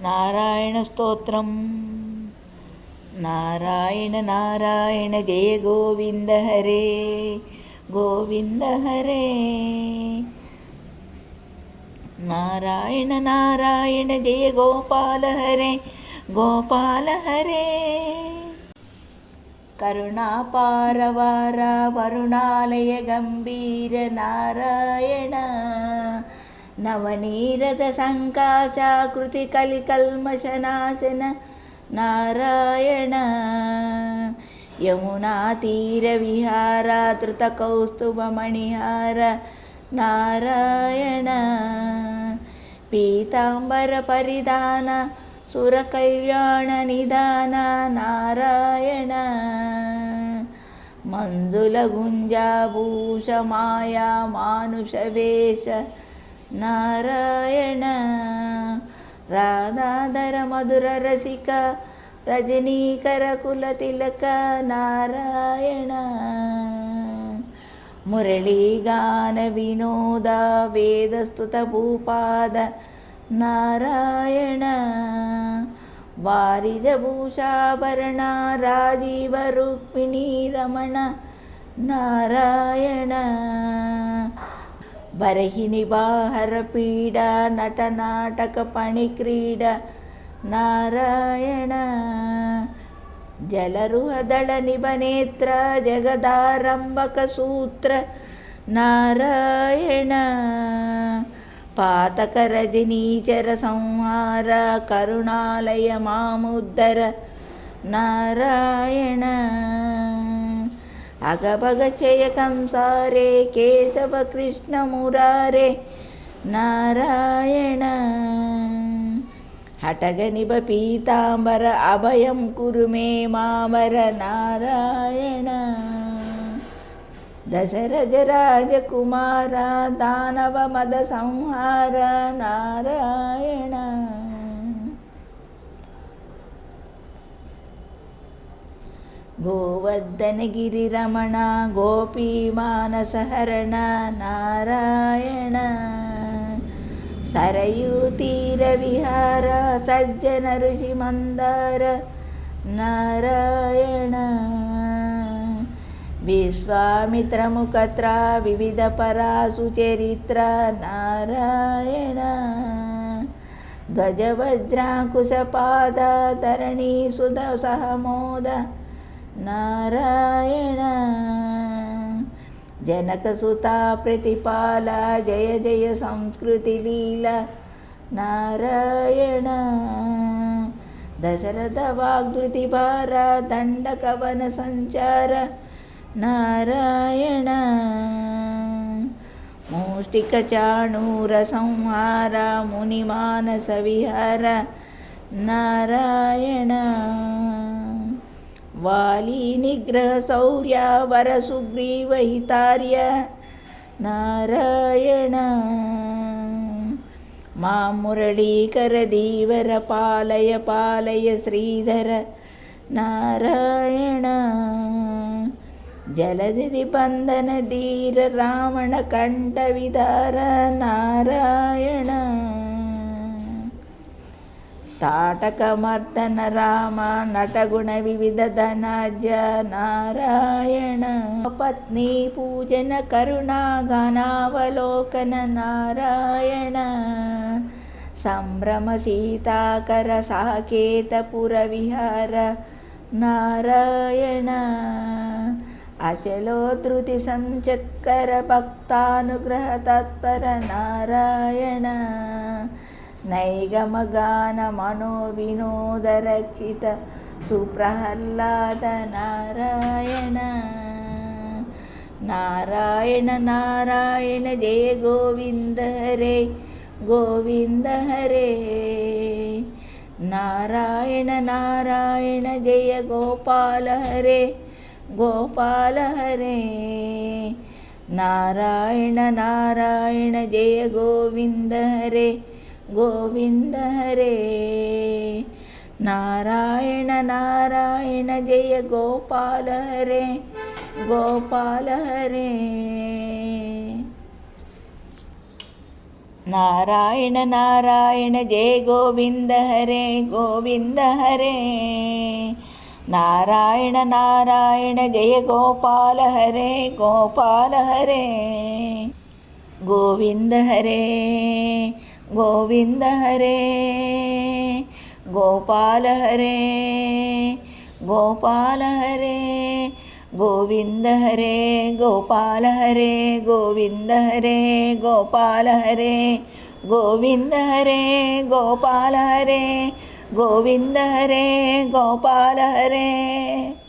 నారాయణ స్తోత్రం. నారాయణ నారాయణ జయ గోవింద హరే గోవింద హరే. నారాయణ నారాయణ జయ గోపాల హరే గోపాల హరే. కరుణాపారవార వరుణాలయ గంభీర నారాయణ. నవనీరద సంకాశాకృతి కలికల్మషనాశన నారాయణ. యమునా తీర విహారాతృత కౌస్తుభమణిహార నారాయణ. పీతాంబర పరిధాన సుర కళ్యాణ నిదాన నారాయణ. మంజుల గుంజాభూష మాయా మానుష వేష నారాయణ. రాధాధర మధుర రసిక రజనీకర కుల తిలక నారాయణ. మురళీగాన వినోద వేదస్తుత భూపాద నారాయణ. వారిజభూషాభరణ రాజీవ రుక్మిణీ రమణ నారాయణ. బరహిని బాహర పీడ నట నాటక పణిక్రీడ నారాయణ. జలరుహదళ నిభనేత్ర జగదారంభక సూత్ర నారాయణ. పాతక రజనీచర సంహార కరుణాలయ మాముద్దర నారాయణ. అగభగ చయ కంసారే కేశవ కృష్ణ మురారే నారాయణ. హఠగనిభ పీతాంబర అభయం కురుమే మామర నారాయణ. దశరథ రాజకుమార దానవ మద సంహార నారాయణ. గోవర్ధన గిరి రమణ గోపీ మానసహరణ నారాయణ. సరయూ తీర విహార సజ్జన ఋషి మందార నారాయణ. విశ్వామిత్రముఖత్ర వివిధ పరాసు చరిత్ర నారాయణ. ధ్వజవజ్రాంకుశ పాద ధరణీ సుధ సహమోద నారాయణ. జనకసుత ప్రతిపాల జయ జయ సంస్కృతి లీల నారాయణ. దశరథ వాగ్ధృతి భార దండ కవన సంచార నారాయణ. మూష్టిక చాణూర సంహార ముని మానస విహార నారాయణ. వాలి నిగ్రహ శౌర్య వర సుగ్రీవ హితార్య నారాయణ. మా మురళీకర ధీవర పాలయ పాలయ శ్రీధర నారాయణ. జలధి బంధన ధీర రావణ కంఠ విదార నారాయణ. తాటకమర్దన రామ నటగుణ వివిధ ధనాజ్య నారాయణ. పత్ని పూజన కరుణా ఘనావలోకన నారాయణ. సంభ్రమ సీతాకర సాకేతపుర విహార నారాయణ. అచలో ధృతి సంచక్కర భక్తానుగ్రహ తత్పర నారాయణ. నైగమగాన మనో వినోద రక్షిత సుప్రహ్లాద నారాయణ. నారాయణ నారాయణ జయ గోవింద హరే గోవింద హరే. నారాయణ నారాయణ జయ గోపాల హరే గోపాల హరే. నారాయణ నారాయణ జయ గోవింద హరే గోవింద హరే. నారాయణ నారాయణ జయ గోపాల హరే గోపాల హరే. ನಾರಾಯಣ ನಾರಾಯಣ ಜಯ ಗೋವಿಂದ ಹರೇ ಗೋವಿಂದ ಹರೇ. ನಾರಾಯಣ ನಾರಾಯಣ ಜಯ ಗೋಪಾಲ ಹರೇ ಗೋಪಾಲ ಹರೇ. ಗೋವಿಂದ ಹರೇ ಗೋವಿಂದ ಹರೇ. ಗೋಪಾಲ ಹರೇ ಗೋಪಾಲ ಹರೇ. ಗೋವಿಂದ ಹರೇ ಗೋಪಾಲ ಹರೇ ಗೋವಿಂದ ಹರೇ ಗೋಪಾಲ ಹರೇ. ಗೋವಿಂದ ಹರೇ ಗೋಪಾಲ ಹರೇ ಗೋವಿಂದ ಹರೇ ಗೋಪಾಲ ಹರೇ.